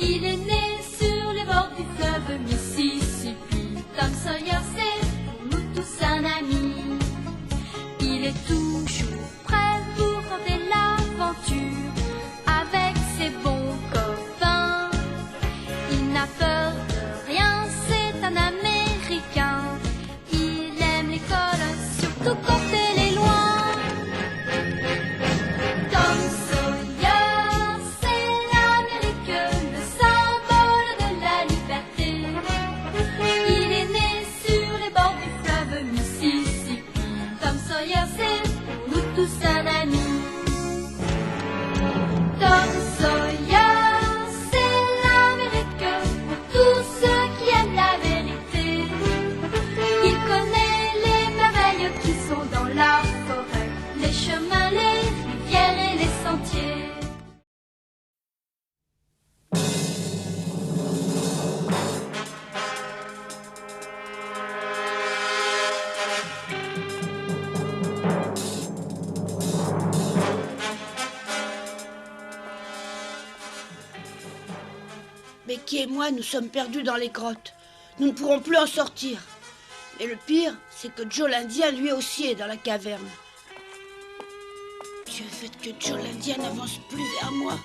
Il est né sur les bords du fleuve Mississippi. Tom Sawyer, c'est pour nous tous un ami. Il est toujours prêt pour tenter l'aventure avec ses bons copains. Il n'a peur de rien, c'est un Américain. Il aime l'école, surtout quand elle est loin. Tom Sawyer, c'est l'Amérique, le symbole de la liberté. Il est né sur les bords du fleuve Mississippi. Tom Sawyer, c'est pour nous tous un ami. Tom Sawyer, c'est l'Amérique pour tous ceux qui aiment la vérité. Il connaît les merveilles qui sont dans la forêt, les chemins, les rivières et les sentiers. Becky et moi, nous sommes perdus dans les grottes. Nous ne pourrons plus en sortir. Et le pire, c'est que Joe l'Indien, lui aussi, est dans la caverne. Dieu fait que Joe l'Indien n'avance plus vers moi.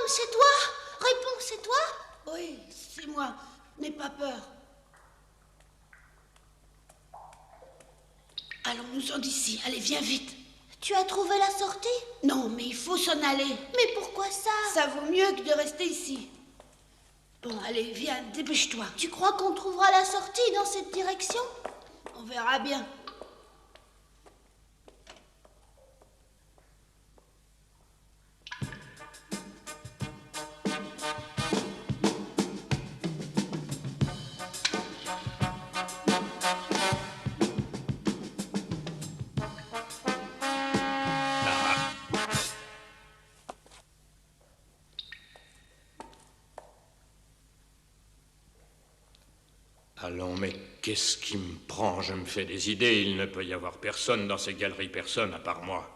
C'est toi? Réponds, c'est toi? Oui, c'est moi. N'aie pas peur. Allons-nous-en d'ici. Allez, viens vite. Tu as trouvé la sortie? Non, mais il faut s'en aller. Mais pourquoi ça? Ça vaut mieux que de rester ici. Bon, allez, viens, dépêche-toi. Tu crois qu'on trouvera la sortie dans cette direction? On verra bien. Allons, mais qu'est-ce qui me prend? Je me fais des idées. Il ne peut y avoir personne dans ces galeries, personne à part moi.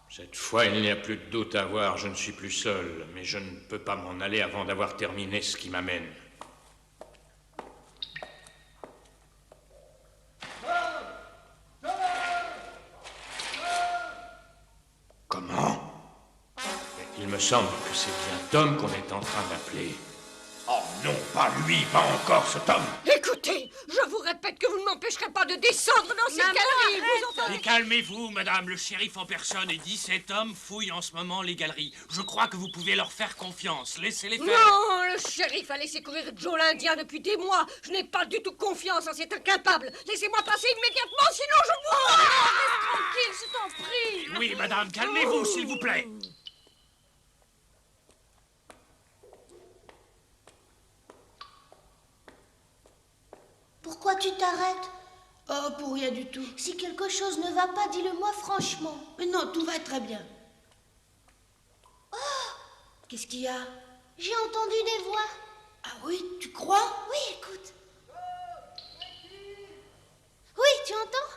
Cette fois, il n'y a plus de doute à avoir. Je ne suis plus seul, mais je ne peux pas m'en aller avant d'avoir terminé ce qui m'amène. Comment? Il me semble que c'est bien Tom qu'on est en train d'appeler. Oh non, pas lui, pas encore ce Tom. Écoutez, je vous répète que vous ne m'empêcherez pas de descendre dans cette galerie, vous entendez? Et calmez-vous, madame, le shérif en personne et 17 hommes fouillent en ce moment les galeries. Je crois que vous pouvez leur faire confiance, laissez-les faire. Non, le shérif a laissé courir Joe l'Indien depuis des mois. Je n'ai pas du tout confiance en cet incapable. Laissez-moi passer immédiatement, sinon je vous... Reste tranquille, je t'en prie. Oui, madame, calmez-vous, s'il vous plaît. Pourquoi tu t'arrêtes? Oh, pour rien du tout. Si quelque chose ne va pas, dis-le-moi franchement. Mais non, tout va très bien. Qu'est-ce qu'il y a? J'ai entendu des voix. Ah oui, tu crois? Oui, écoute. Oui, tu entends?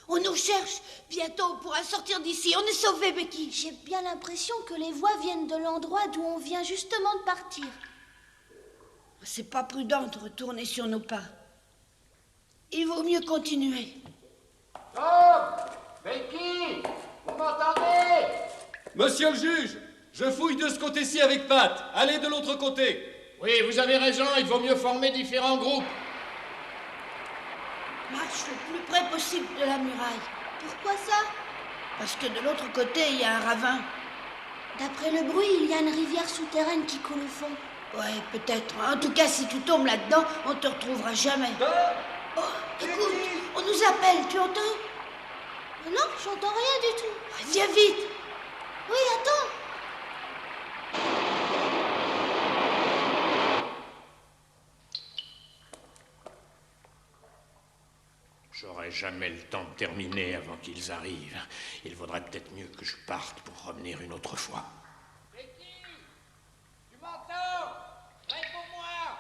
On nous cherche. Bientôt, on pourra sortir d'ici. On est sauvés, Becky. J'ai bien l'impression que les voix viennent de l'endroit d'où on vient justement de partir. C'est pas prudent de retourner sur nos pas. Il vaut mieux continuer. Tom! Becky! Vous m'entendez? Monsieur le juge, je fouille de ce côté-ci avec Pat. Allez de l'autre côté. Oui, vous avez raison, il vaut mieux former différents groupes. Marche le plus près possible de la muraille. Pourquoi ça? Parce que de l'autre côté, il y a un ravin. D'après le bruit, il y a une rivière souterraine qui coule au fond. Ouais, peut-être. En tout cas, si tu tombes là-dedans, on te retrouvera jamais. Oh, écoute, on nous appelle, tu entends? Non, j'entends rien du tout. Viens vite. Oui, attends. J'aurai jamais le temps de terminer avant qu'ils arrivent. Il vaudrait peut-être mieux que je parte pour revenir une autre fois. Becky! Tu m'entends? Réponds-moi!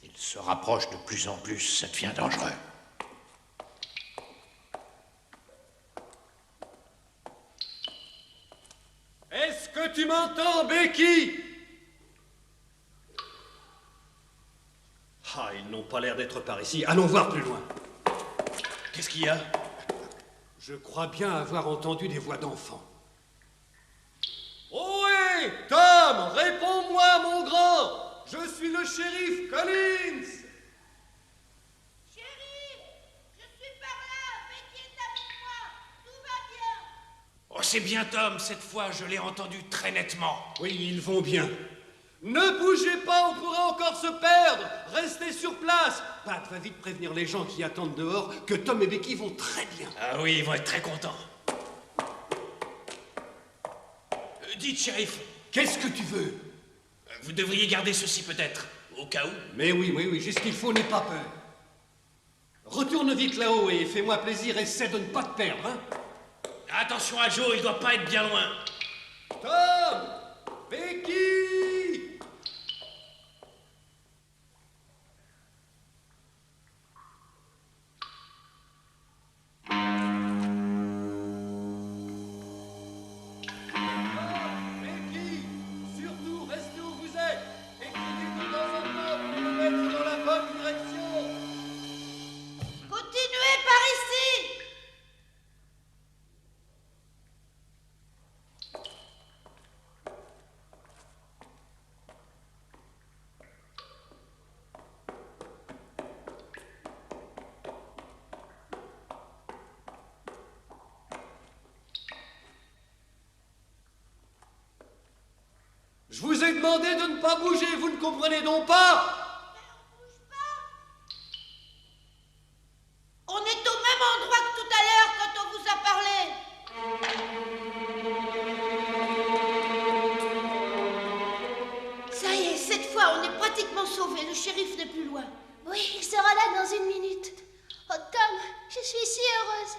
Ils se rapprochent de plus en plus, ça devient dangereux. Est-ce que tu m'entends, Becky? Ah, ils n'ont pas l'air d'être par ici. Allons voir plus loin. Qu'est-ce qu'il y a? Je crois bien avoir entendu des voix d'enfants. Ohé! Tom, réponds-moi, mon grand! Je suis le shérif Collins! Chérie, je suis par là. Becky est avec moi. Tout va bien. Oh, c'est bien Tom, cette fois je l'ai entendu très nettement. Oui, ils vont bien. Ne bougez pas, on pourrait encore se perdre. Restez sur place. Pat, va vite prévenir les gens qui attendent dehors que Tom et Becky vont très bien. Ah oui, ils vont être très contents. Dites, shérif, Qu'est-ce que tu veux? vous devriez garder ceci peut-être, au cas où. Mais oui, j'ai ce qu'il faut, n'aie pas peur. Retourne vite là-haut et fais-moi plaisir, essaie de ne pas te perdre, hein. Attention à Joe, il doit pas être bien loin. Tom! Becky! Becky! Surtout, restez où vous êtes! Écrivez de temps en temps pour me mettre dans la bonne direction! Continuez par ici. Je vous ai demandé de ne pas bouger, vous ne comprenez donc pas? On est au même endroit que tout à l'heure quand on vous a parlé. Ça y est, cette fois, on est pratiquement sauvés. Le shérif n'est plus loin. Oui, il sera là dans une minute. Oh, Tom, je suis si heureuse.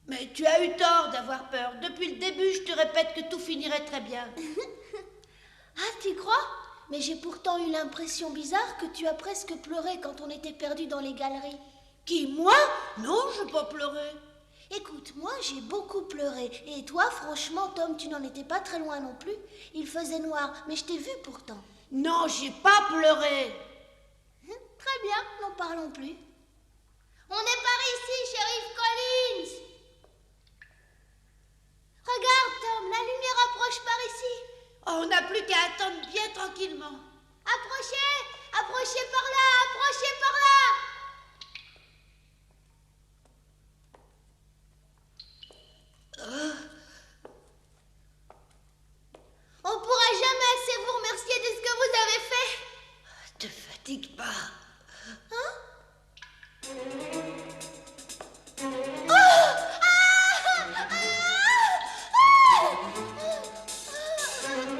Mais tu as eu tort d'avoir peur. Depuis le début, je te répète que tout finirait très bien. Ah, tu crois? Mais j'ai pourtant eu l'impression bizarre que tu as presque pleuré quand on était perdus dans les galeries. Qui, moi? Non, je n'ai pas pleuré. Écoute, moi j'ai beaucoup pleuré. Et toi, franchement, Tom, tu n'en étais pas très loin non plus. Il faisait noir, mais je t'ai vu pourtant. Non, j'ai pas pleuré. Très bien, n'en parlons plus. On est par ici, shérif Collins. Regarde, Tom, la lumière approche par ici. Oh, on n'a plus qu'à attendre bien tranquillement. Approchez, approchez par là, approchez par là. On pourra jamais assez vous remercier de ce que vous avez fait. Te fatigue pas.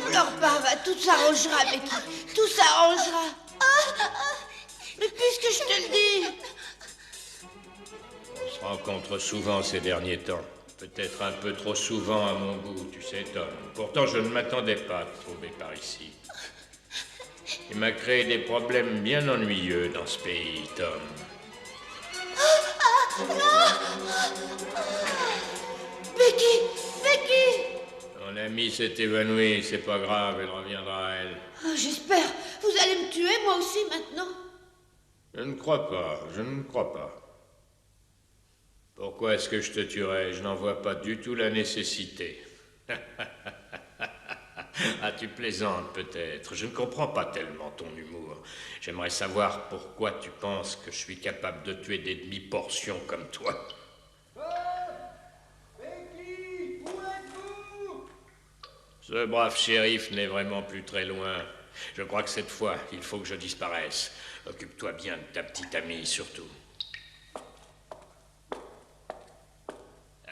Pleure pas, va, tout s'arrangera, Becky. Tout s'arrangera. Mais puisque je te le dis. rencontre souvent ces derniers temps. Peut-être un peu trop souvent à mon goût, tu sais, Tom. Pourtant, je ne m'attendais pas à te trouver par ici. Il m'a créé des problèmes bien ennuyeux dans ce pays, Tom. Becky! Becky! Mon amie s'est évanouie, c'est pas grave, elle reviendra à elle. Oh, j'espère. Vous allez me tuer, moi aussi, maintenant? Je ne crois pas, je ne crois pas. Pourquoi est-ce que je te tuerais? Je n'en vois pas du tout la nécessité. Ah, tu plaisantes peut-être. Je ne comprends pas tellement ton humour. J'aimerais savoir pourquoi tu penses que je suis capable de tuer des demi-portions comme toi. Becky, où êtes-vous? Ce brave shérif n'est vraiment plus très loin. Je crois que cette fois, il faut que je disparaisse. Occupe-toi bien de ta petite amie, surtout.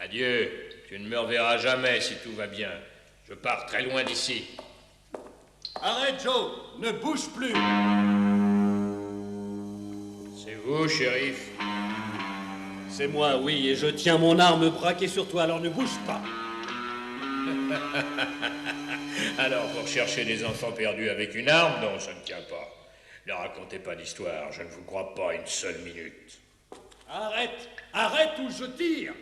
Adieu. Tu ne me reverras jamais si tout va bien. Je pars très loin d'ici. Arrête, Joe, ne bouge plus. C'est vous, shérif? C'est moi, oui, et je tiens mon arme braquée sur toi, alors ne bouge pas. Alors, pour chercher des enfants perdus avec une arme, non, ça ne tient pas. Ne racontez pas d'histoire, je ne vous crois pas une seule minute. Arrête, arrête ou je tire.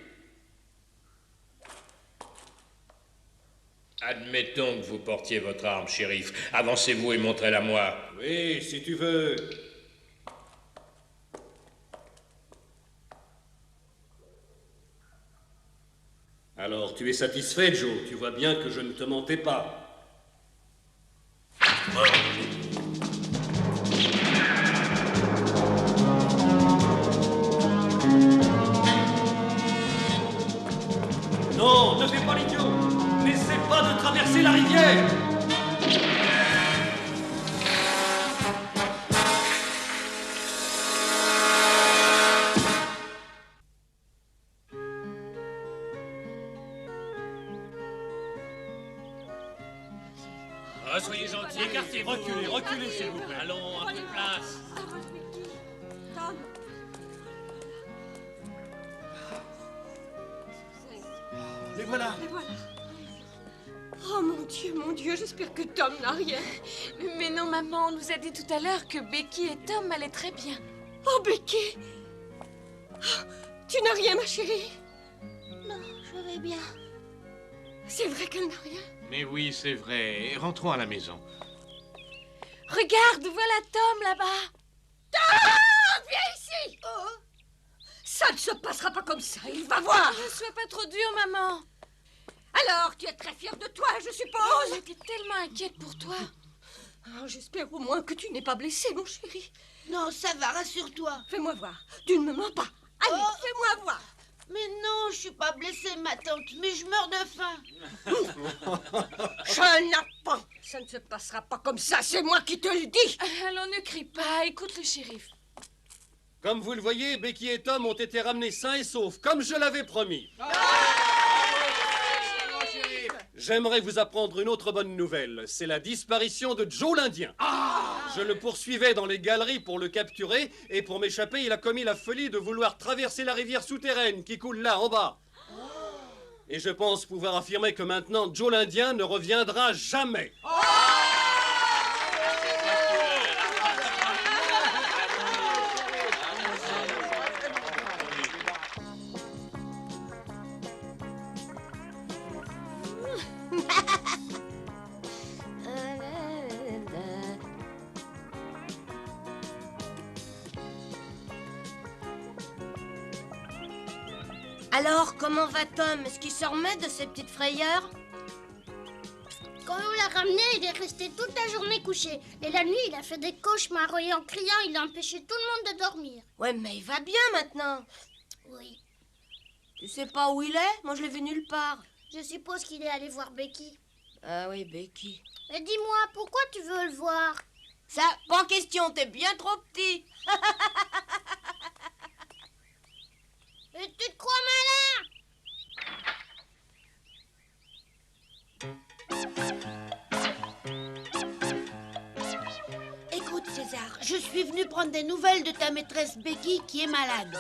Admettons que vous portiez votre arme, shérif. Avancez-vous et montrez-la moi. Oui, si tu veux. Alors, tu es satisfait, Joe? Tu vois bien que je ne te mentais pas. Non, ne fais pas l'idiot! N'essaie pas de traverser la rivière! Oh, soyez gentils, écartez-vous. Reculez, reculez, s'il vous plaît. Allons, un peu de place. Tom. Les voilà! Et voilà. Oh mon Dieu, j'espère que Tom n'a rien. Mais non, maman, on nous a dit tout à l'heure que Becky et Tom allaient très bien. Oh, Becky. Oh, tu n'as rien, ma chérie? Non, je vais bien. C'est vrai qu'elle n'a rien? Mais oui, c'est vrai. Rentrons à la maison. Regarde, voilà Tom là-bas. Tom, viens ici! Ça ne se passera pas comme ça, il va voir. Ne sois pas trop dure, maman. Alors, tu es très fière de toi, je Oh, suppose? j'étais tellement inquiète pour toi. Oh, j'espère au moins que tu n'es pas blessé, mon chéri. Non, ça va, rassure-toi. Fais-moi voir. Tu ne me mens pas. Allez, Oh. fais-moi voir. Mais non, je suis pas blessée, ma tante, mais je meurs de faim. Jeune enfant, ça ne se passera pas comme ça, c'est moi qui te le dis. Alors ne crie pas, écoute le shérif. Comme vous le voyez, Becky et Tom ont été ramenés sains et saufs, comme je l'avais promis. J'aimerais vous apprendre une autre bonne nouvelle. C'est la disparition de Joe l'Indien. Je le poursuivais dans les galeries pour le capturer, et pour m'échapper, il a commis la folie de vouloir traverser la rivière souterraine qui coule là, en bas. Et je pense pouvoir affirmer que maintenant, Joe l'Indien ne reviendra jamais. Alors, comment va Tom? Est-ce qu'il se remet de ses petites frayeurs? Quand on l'a ramené, il est resté toute la journée couché. Et la nuit, il a fait des cauchemars et en criant, il a empêché tout le monde de dormir. Ouais, mais il va bien maintenant. Oui. Tu sais pas où il est? Moi, je l'ai vu nulle part. Je suppose qu'il est allé voir Becky. Ah oui, Becky. Et dis-moi, pourquoi tu veux le voir? Ça, pas question, t'es bien trop petit. Et tu te crois malin? Écoute, César, je suis venue prendre des nouvelles de ta maîtresse Becky qui est malade.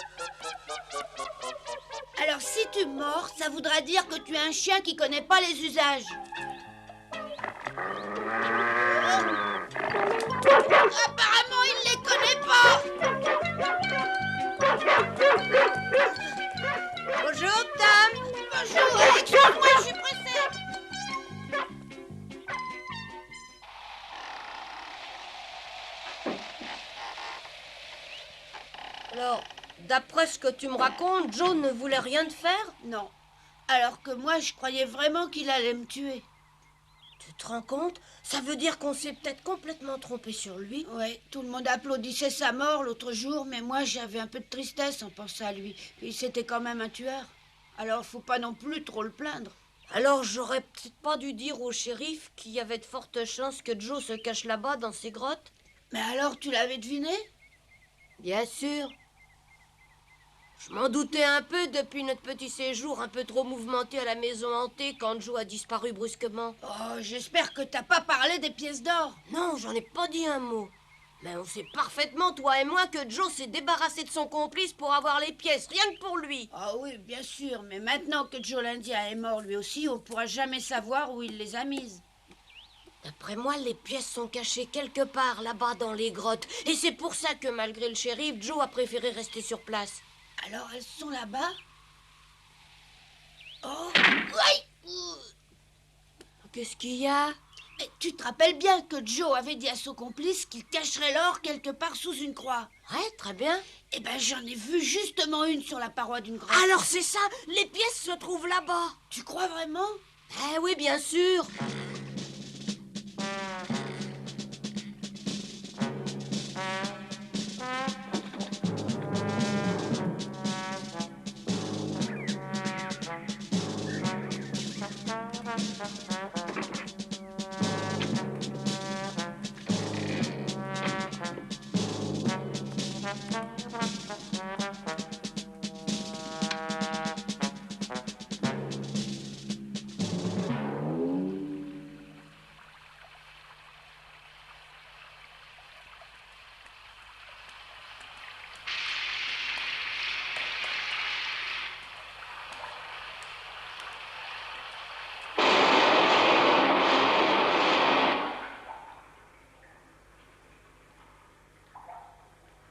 Alors si tu mords, ça voudra dire que tu es un chien qui connaît pas les usages. Apparemment, il les connaît pas. Bonjour, Tom. Bonjour, excuse-moi, je suis pressée. Alors, d'après ce que tu me racontes, Joe ne voulait rien te faire? Non. Alors que moi, je croyais vraiment qu'il allait me tuer. Tu te rends compte? Ça veut dire qu'on s'est peut-être complètement trompé sur lui. Ouais, tout le monde applaudissait sa mort l'autre jour, mais moi, j'avais un peu de tristesse en pensant à lui. Puis c'était quand même un tueur. Alors, faut pas non plus trop le plaindre. Alors, j'aurais peut-être pas dû dire au shérif qu'il y avait de fortes chances que Joe se cache là-bas dans ces grottes? Mais alors, tu l'avais deviné? Bien sûr. Je m'en doutais un peu depuis notre petit séjour un peu trop mouvementé à la maison hantée quand Joe a disparu brusquement. Oh, j'espère que t'as pas parlé des pièces d'or. Non, j'en ai pas dit un mot. Mais on sait parfaitement, toi et moi, que Joe s'est débarrassé de son complice pour avoir les pièces, rien que pour lui. Ah oui, bien sûr, mais maintenant que Joe l'Indien est mort lui aussi, on pourra jamais savoir où il les a mises. D'après moi, les pièces sont cachées quelque part là-bas dans les grottes. Et c'est pour ça que, malgré le shérif, Joe a préféré rester sur place. Alors elles sont là-bas? Oh, oui. Qu'est-ce qu'il y a? Et tu te rappelles bien que Joe avait dit à son complice qu'il cacherait l'or quelque part sous une croix? Ouais, très bien. Eh ben, j'en ai vu justement une sur la paroi d'une grotte. Alors c'est ça, les pièces se trouvent là-bas. Tu crois vraiment? Eh oui, bien sûr.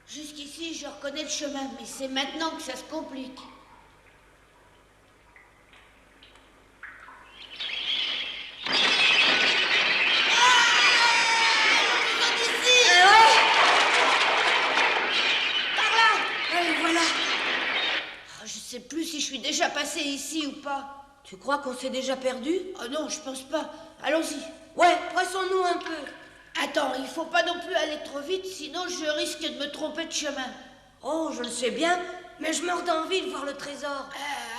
Jusqu'ici, je reconnais le chemin, mais c'est maintenant que ça se complique. Je sais plus si je suis déjà passée ici ou pas. Tu crois qu'on s'est déjà perdu? Oh non, je pense pas. Allons-y. Ouais, pressons-nous un peu. Attends, il faut pas non plus aller trop vite, sinon je risque de me tromper de chemin. Oh, je le sais bien, mais je meurs d'envie de voir le trésor.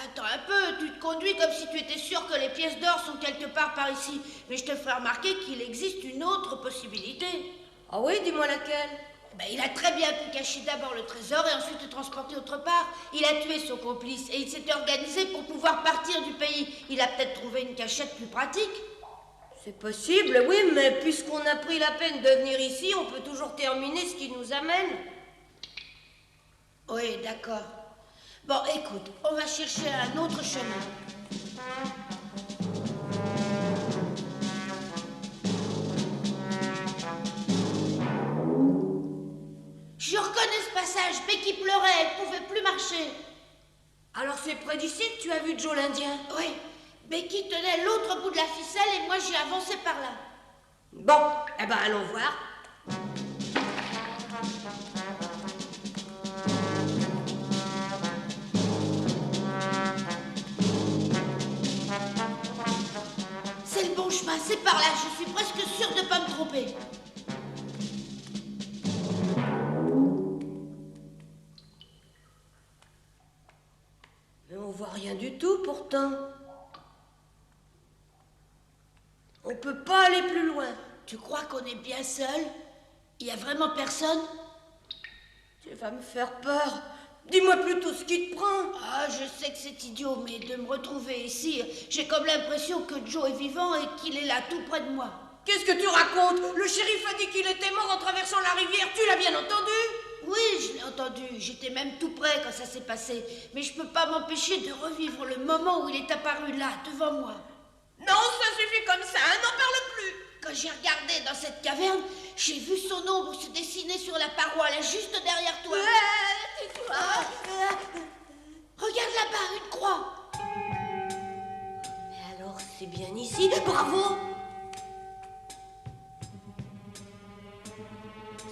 Attends un peu, tu te conduis comme si tu étais sûr que les pièces d'or sont quelque part par ici. Mais je te ferai remarquer qu'il existe une autre possibilité. Ah oui, dis-moi laquelle? Ben, il a très bien pu cacher d'abord le trésor et ensuite le transporter autre part. Il a tué son complice et il s'était organisé pour pouvoir partir du pays. Il a peut-être trouvé une cachette plus pratique. C'est possible, oui, mais puisqu'on a pris la peine de venir ici, on peut toujours terminer ce qui nous amène. Oui, d'accord. Bon, écoute, on va chercher un autre chemin. Je reconnais ce passage. Becky pleurait, elle pouvait plus marcher. Alors c'est près d'ici que tu as vu Joe l'Indien? Oui. Becky tenait l'autre bout de la ficelle et moi j'ai avancé par là. Bon, eh ben allons voir. C'est le bon chemin, c'est par là. Je suis presque sûre de ne pas me tromper. Mais on voit rien du tout pourtant. On peut pas aller plus loin. Tu crois qu'on est bien seul? Il y a vraiment personne? Tu vas me faire peur. Dis-moi plutôt ce qui te prend. Ah, je sais que c'est idiot, mais de me retrouver ici, j'ai comme l'impression que Joe est vivant et qu'il est là tout près de moi. Qu'est-ce que tu racontes? Le shérif a dit qu'il était mort en traversant la rivière, tu l'as bien entendu? Oui, je l'ai entendu. J'étais même tout près quand ça s'est passé. Mais je peux pas m'empêcher de revivre le moment où il est apparu là, devant moi. Non, ça suffit comme ça, n'en parle plus. Quand j'ai regardé dans cette caverne, j'ai vu son ombre se dessiner sur la paroi, là, juste derrière toi. Regarde là-bas, une croix. Mais alors, c'est bien ici. Bravo!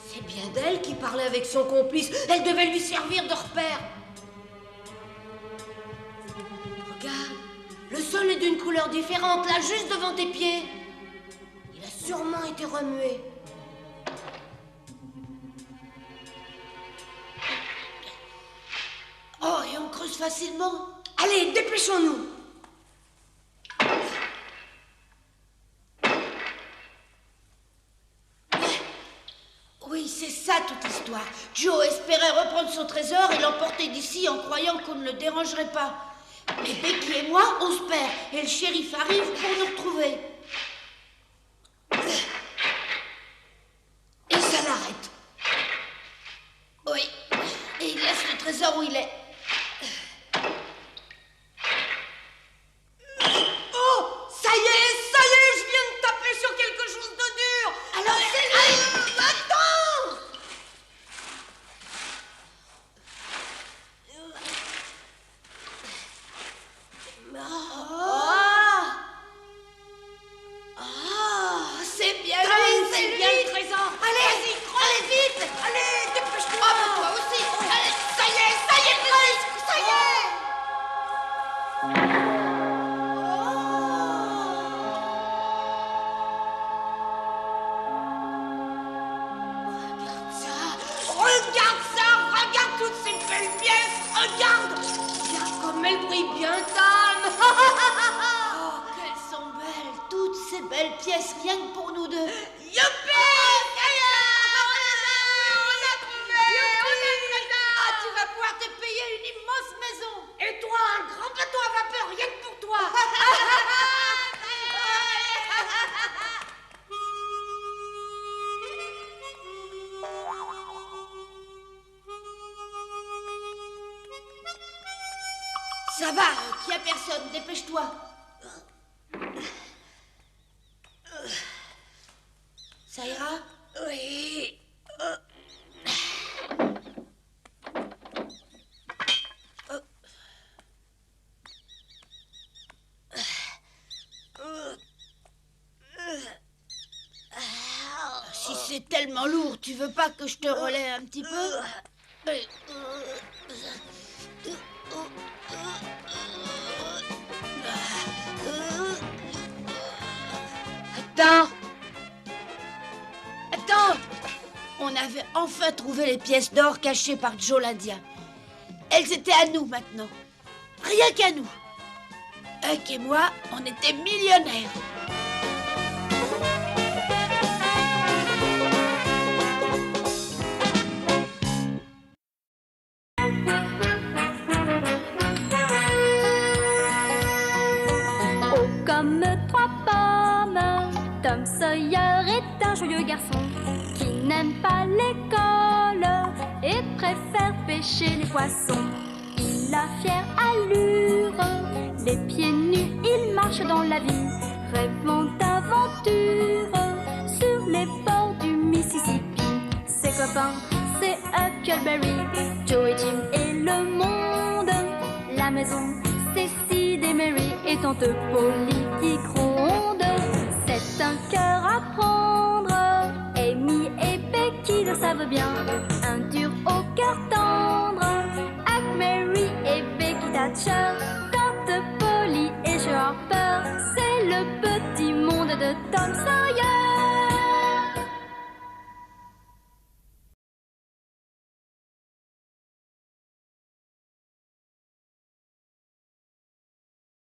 C'est bien d'elle qui parlait avec son complice. Elle devait lui servir de repère. Regarde, le sol est d'une couleur différente, là, juste devant tes pieds. Il a sûrement été remué. Oh, et on creuse facilement. Allez, dépêchons-nous. Oui, c'est ça toute l'histoire. Joe espérait reprendre son trésor et l'emporter d'ici en croyant qu'on ne le dérangerait pas. Mais Becky et moi, on se perd et le shérif arrive pour nous retrouver. Et ça l'arrête. Oui, et il laisse le trésor où il est. Oh, ça y est, je viens de taper sur quelque chose de dur. Alors c'est lui. Attends! C'est bien Allez, lui, c'est c'est lui. bien le trésor. Allez, allez vite. Allez, dépêche-toi! Ah, bah, toi aussi. Allez, Ça y est, Chris, ça y est! Regarde toutes ces belles pièces, regarde comme elles brillent bien, Tom. Oh, qu'elles sont belles, toutes ces belles pièces, rien que pour nous deux. Youpi! Ça y est, on a trouvé! Ah, tu vas pouvoir te payer une immense maison. Et toi, un grand bateau à vapeur, rien que pour toi. Ça va, qu'il n'y a personne, dépêche-toi. Ça ira? Oui. Si c'est tellement lourd, tu veux pas que je te relaie un petit peu? Attends. On avait enfin trouvé les pièces d'or cachées par Joe l'Indien. Elles étaient à nous maintenant. Rien qu'à nous. Huck et moi, on était millionnaires. Oh, comme trois pommes, Tom Sawyer est un joyeux garçon qui n'aime pas l'école et préfère pêcher les poissons. Il a fière allure, les pieds nus, il marche dans la vie, rêvant d'aventure sur les bords du Mississippi. Ses copains, c'est Huckleberry, Joe et Jim et le monde. La maison, c'est Sid et Mary et tante Polly qui gronde. C'est un cœur à prendre, Amy et Becky le savent bien. Un dur au cœur tendre, Huck, Mary et Becky Thatcher. Tante Polly et Joe Harper, c'est le petit monde de Tom Sawyer.